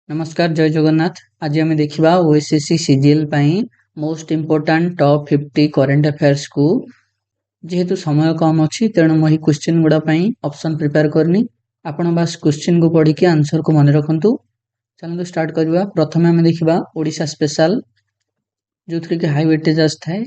नमस्कार जय जगन्नाथ। आज आम देखा OSSC CGL most important top 50 current affairs को जेहेतु समय कम अच्छी तेणु मुझे क्वेश्चन गुड़ाई ऑप्शन प्रिपेयर करनी आपण बास क्वेश्चन को पढ़ी आंसर को मन रखु। चलते स्टार्ट करवा। प्रथम आम देखा ओडिशा स्पेशल जो थी हाई वेटेज आए।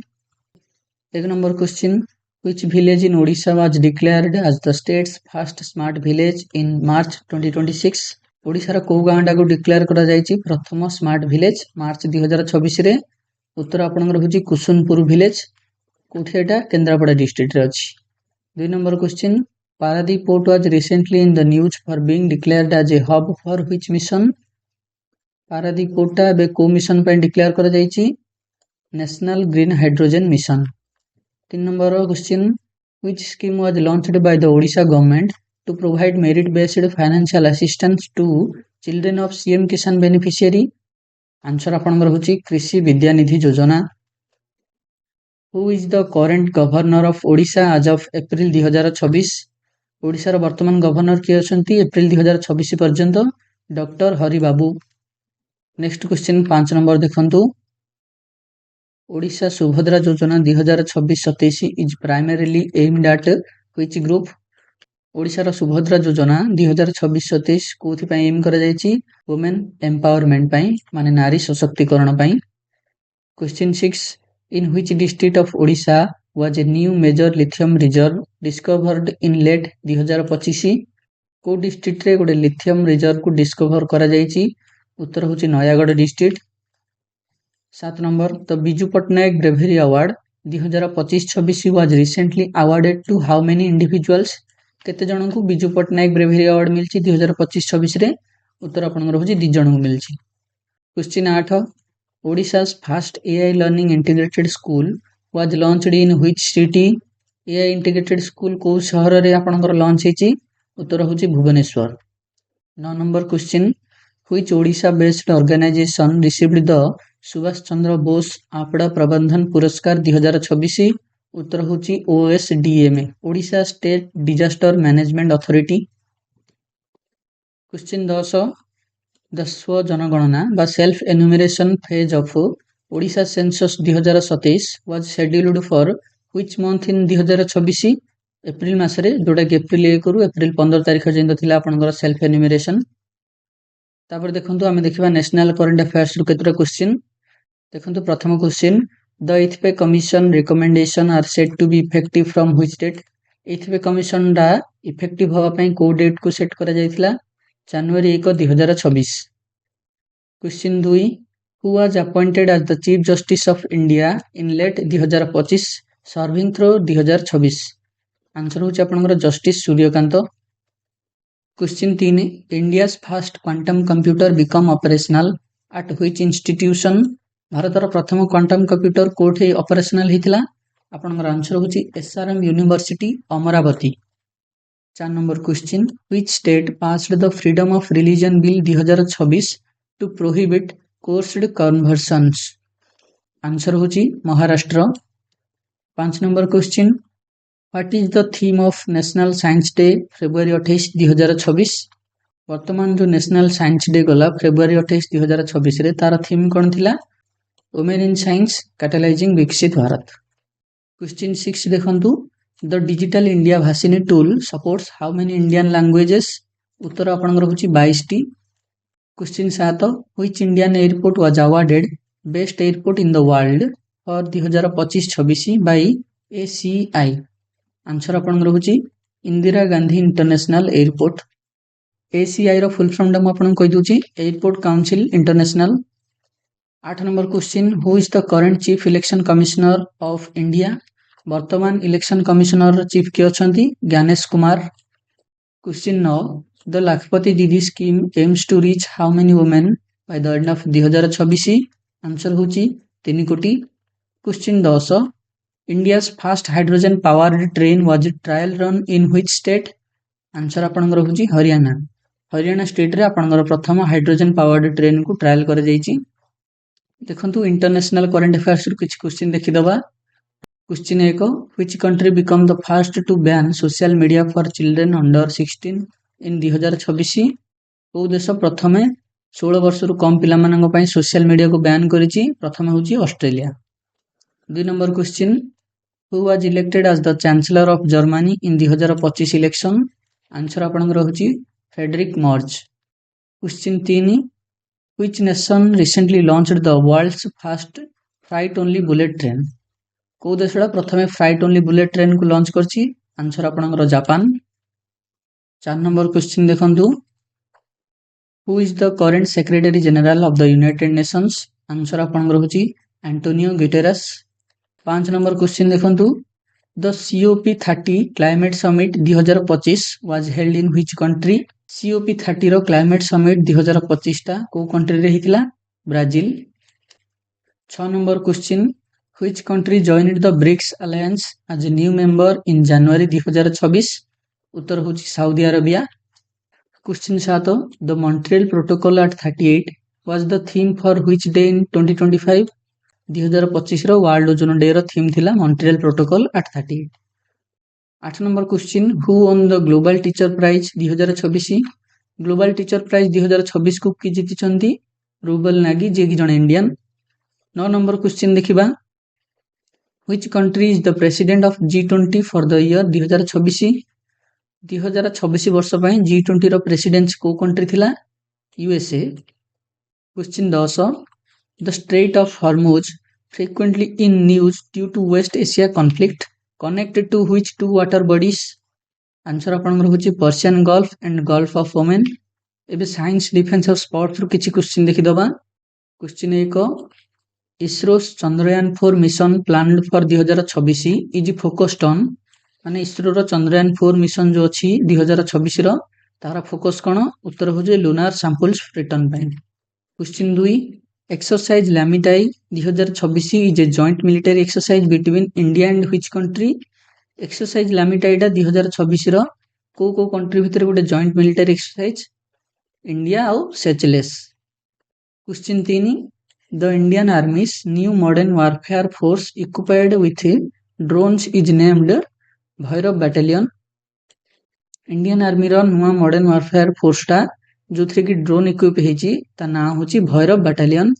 एक number question, which village in Odisha was declared as the state's first smart village in March 2026। ओडिशार कौ गाँटा को डिक्लेयर करा जायछि प्रथम स्मार्ट विलेज मार्च 2026 रे। उत्तर आपनकर होछि कुसुनपुर विलेज। कोठी एटा केंद्रापड़ा डिस्ट्रिक्ट रे अछि। 2 number question, Paradip port was recently in the news for being declared as a hub for which mission. Paradip पोर्टा बे को मिशन पे डिक्लेयर करा जायछि national green hydrogen mission. 3 number question, which scheme was launched by the Odisha government to provide merit-based financial assistance to children of CM Kisan beneficiary। Answer आपनकर होची कृषि विद्यानिधि योजना। Who is the current governor of Odisha as of April 2026। ओडिशार वर्तमान governor किए अछंती April 2026 पर्यंत doctor Hari Babu. Next question 5 number देखंतु, Odisha Subhadra Yojana 2026-27 is primarily aimed at which group. ओडिशार सुभद्रा योजना 2026-27 कोथि एम करा जायछि वुमेन एम्पावरमेंट पई माने नारी सशक्तिकरण पई। Question 6, in which district of Odisha was a new major lithium reserve discovered in late 2025। को डिस्ट्रिक्ट रे गोटे लिथियम रिजर्व को डिस्कवर करा जायछि। उत्तर होछि Nayagarh district. 7 number, the Biju Patnaik bravery award 2025-26 was recently awarded to how many individuals. केते जन को बिजू पटनायक ब्रेवेरी अवार्ड मिलछि 2025-26 रे। उत्तर आपनकर होछि 2 जन को मिलछि। Question 8, Odisha's first AI learning integrated school was launched in which city. AI integrated school को शहर रे आपनकर लॉन्च हेछि। उत्तर होछि Bhubaneswar. 9 number question, which Odisha based organisation received the Subhash Chandra Bose आपदा प्रबंधन पुरस्कार 2026। उत्तर होछि OSDMA Odisha state disaster management authority. Question 10, the स्व जनगणना बा self enumeration phase of Odisha census 2027 was scheduled for which month in 2026। April मास रे, जोटा कि एप्रिल 1 रु एप्रिल 15 तारिख जेंद थिला आपनकर सेल्फ एनुमरेशन। तापर देखंतु आमे देखिबा नेशनल करंट अफेयर्स रु केतरा क्वेश्चन। देखंतु प्रथम question, the eighth pay commission recommendation are set to be effective from which date. Eighth pay commission दा इफेक्टिव होबा पई को डेट को सेट करा जायतिला जनवरी 1 2026। Question 2, who was appointed as the chief justice of India in late 2025 serving through 2026। Answer होछि आपनकर justice Suryakant. Question 3, India's first quantum computer become operational at which institution. भारतर प्रथम क्वांटम कंप्यूटर कोठे ऑपरेशनल हितला। आपनकर आंसर होछि SRM university Amaravati. 4 number question, which state passed the freedom of religion bill 2026 to prohibit coerced कन्वर्सन्स। Answer होछि Maharashtra. 5 number question, what is the theme of national science day February 28 2026। वर्तमान जो national science day गला February 28 2026 रे तार theme कोन थिला women in science catalysing विकसित Bharat. Question 6 देखंतु, the digital India Bhashini tool supports how many Indian languages. उत्तर आपनकर होछि 22 टी। Question 7, which Indian airport was awarded best airport in the world for 2025-26 by ACI. Answer आपनकर होछि Indira Gandhi international airport. ACI रो full form हम आपन कहि दोछि airport council international. 8 number question, who is the current chief election commissioner of India. वर्तमान election commissioner chief के अछंती Gyanesh Kumar. Question 9, the Lakhpati Didi scheme aims to reach how many women by the end of 2026। Answer होछि 3 कोटी। Question 10, India's first hydrogen powered train was trial run in which state. Answer आपनकर होछि Haryana. Haryana state रे आपनकर प्रथम hydrogen powered train को trial करा जायछि। देखंतु इंटरनेशनल करंट अफेयर्स रु किछ क्वेश्चन देखि दबा। Question 1, which country become the first to ban social media for children under 16 in 2026। को देश प्रथमे 16 ବର୍ଷରୁ କମ୍ ପିଲାମାନଙ୍କ ପାଇଁ ସୋସିଆଲ ମିଡିଆକୁ ବ୍ୟାନ୍ କରିଛି। ପ୍ରଥମ ହେଉଛି Australia. 2 number question, who was elected as the chancellor of Germany in 2025 election? Answer ଆପଣଙ୍କର ହେଉଛି Frederick merge. Question 3, Which nation recently launched the world's first freight only bullet train? କୋଉ ଦେଶଟା ପ୍ରଥମେ ଫ୍ରାଇଟ୍ ଓନ୍ଲି ବୁଲେଟ୍ ଟ୍ରେନ୍କୁ launch କରିଛି? Answer ଆପଣଙ୍କର Japan. 4 number question ଦେଖନ୍ତୁ, who is the current secretary general of the United Nations? Answer ଆପଣଙ୍କର ହେଉଛି Antonio Guterres. 5 number question ଦେଖନ୍ତୁ, the COP30 climate summit 2025 was held in which country? COP30ର climate summit 2025ଟା କୋଉ କଣ୍ଟ୍ରିରେ ହେଇଥିଲା? Brazil. 6 number question, Which country joined the BRICS alliance as a new member in January 2026? उत्तर होची Saudi Arabia. Question 7, The Montreal Protocol at 38 was the theme for which day in 2025? 2025 रो world ozone day रो theme थिला Montreal protocol at 38। 8 number question, who won the global teacher prize 2026? Global teacher prize 2026 को कि जीतिचंती? रूबल नागी, जे कि जण Indian. 9 number question देखिबा, Which country is the president of G20 for the year 2026? 2026 वर्ष ପାଇଁ G20 ର प्रेसिडेंट को कंट्री थिला? USA। Question 10, The Strait of Hormuz frequently in news due to West Asia conflict connected to which two water bodies? Answer आपनकर होची Persian Gulf and Gulf of Oman. एबे science defence और sports रो किछि question देखि दबा। Question 1, ISRO's Chandrayaan 4 mission planned for 2026 is focused on, माने इसरो रो Chandrayaan 4 mission जो अछि 2026 रो तारा फोकस कोन? उत्तर हो जे लुनार सैंपल्स रिटर्न पे। Question 2, exercise Lamitiye 2026 is a joint military exercise between India and which country? Exercise लैमिटाईटा 2026 रो को कंट्री भितर गोटे जॉइंट मिलिटरी एक्सरसाइज? इंडिया और Seychelles. Question 3, The Indian Army's new modern warfare force equipped with drones is named Bhairav battalion. Indian army रो नुआ modern warfare फोर्सटा जोथरे कि drone equip हेची ता नाम होची भैरव बैटालियन।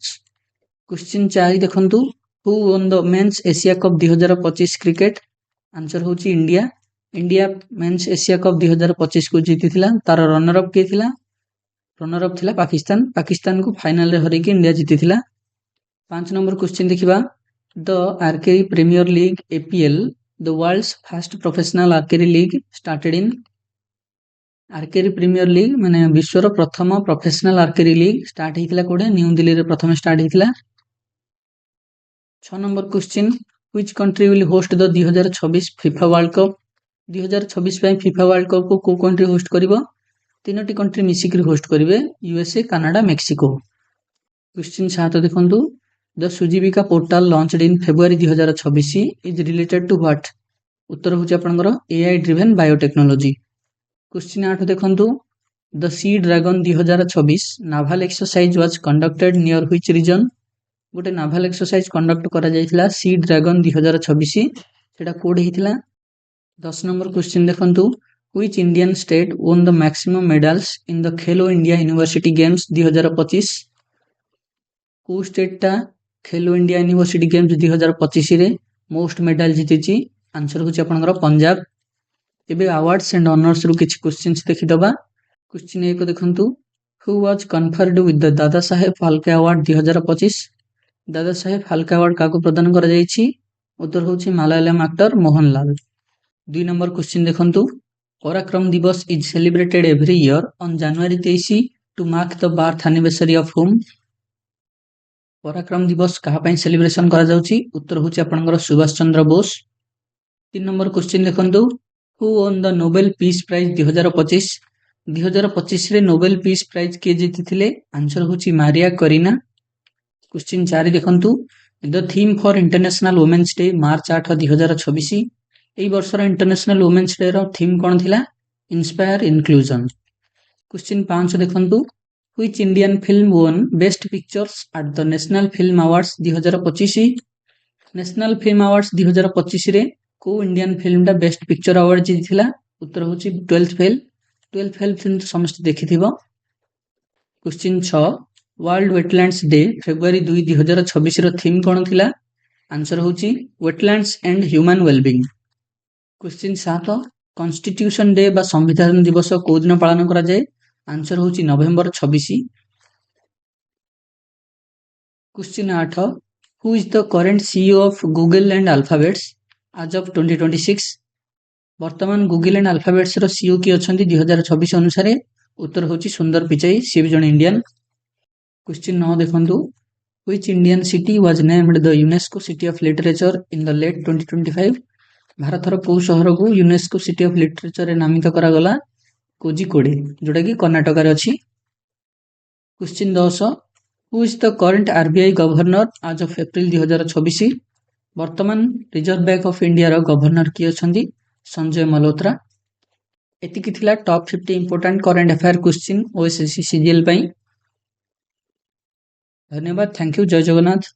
क्वेश्चन 4 देखंतु, who won the men's Asia cup 2025 cricket? Answer होची India. India men's Asia cup 2025 को जीतिथिला। तार रनर अप के थिला? रनर अप थिला पाकिस्तान। पाकिस्तान को फाइनल रे हरेकी इंडिया जीतिथिला। 5 नंबर क्वेश्चन देखिबा, the archery premier league APL, the world's first professional archery league started in? Archery premier league माने विश्वर प्रथम प्रोफेशनल आर्चरी लीग स्टार्ट हेतिला कोडे? न्यू दिल्ली रे प्रथम स्टार्ट हेतिला। 6 number question, which country will host the 2026 FIFA world cup? 2026 पय FIFA world cup को को कंट्री होस्ट करिवो? तीनोटी कंट्री मिसिकरी होस्ट करिवे, USA, कनाडा, मेक्सिको। क्वेश्चन 7 देखंतु, the Sujivika portal launched in February 2026 is related to what? उत्तर होची आपनकर AI ड्रिवन बायोटेक्नोलॉजी। क्वेश्चन 8 देखंतु, the sea dragon 2026 naval exercise was conducted near which region? गोटे नावल एक्सरसाइज कंडक्ट करा जायतिला sea dragon 2026, सेटा कोड हेतिला? 10 नंबर क्वेश्चन देखंतु, which Indian state won the maximum medals in the Khelo India university games 2025? को स्टेटटा खेलो India university games 2025 रे most medal जीतिची? Answer होची आपनकर पंजाब। एबे अवार्ड्स एंड ऑनर्स रो किछ क्वेश्चंस देखि दबा। क्वेश्चन 1 देखंतु, who was conferred with the Dada Saheb Phalke award 2025? Dada Saheb Phalke award काको प्रदान करा जायछि? उत्तर होची Malayalam actor Mohanlal. 2 number question देखंतु, Parakram Diwas is celebrated every year on January 23 to mark the birth anniversary of whom? Parakram दिवस कहा पय सेलिब्रेशन करा जाउची? उत्तर होची आपनकर सुभाष चंद्र बोस। 3 नंबर क्वेश्चन देखंतु, who won the Nobel Peace Prize 2025? 2025 रे नोबेल पीस प्राइज के जीतिथिले? आंसर होची मारिया करीना। क्वेश्चन 4 देखंतु, the theme for international women's day March 8 2026 एई वर्षर इंटरनेशनल वुमेन्स डे रो थीम कोन थिला? Inspire inclusion. क्वेश्चन 5 देखंतु, Which Indian film won Best Pictures at the National Film Awards 2025? National film awards 2025 रे को इंडियन फिल्म दा बेस्ट पिक्चर अवार्ड जीतिला? उत्तर होची 12th fail. 12th fail film तो समस्त देखिथिबो। Question 6 world wetlands day February 2 2026 रो थीम कौन थिला? आंसर होची wetlands and human wellbeing. Question 7 constitution day बा संविधान दिवस को दिन पालन करा जाए? आंसर होची November 26। Question 8 who is the current CEO of Google and Alphabets as of 2026? वर्तमान गूगल एंड अल्फाबेट्स रो सीईओ की अछंती 2026 अनुसार? उत्तर होची सुंदर पिचाई, सी भी जन इंडियन। क्वेश्चन 9 देखंतु which Indian city was named the UNESCO city of literature in the late 2025? भारतर को शहर को यूनेस्को सिटी ऑफ लिटरेचर रे नामित करा गला? कोजिकोडे, जोटा कि कर्नाटक रे अछि। Question 10 who is the current RBI governor as of April 2026? वर्तमान रिजर्व बैंक ऑफ इंडिया रो गवर्नर की अछंती? संजय मल्होत्रा। एतिकी थिला top 50 important current affair question OSSC CGL पई। धन्यवाद, थैंक यू, जय जगन्नाथ।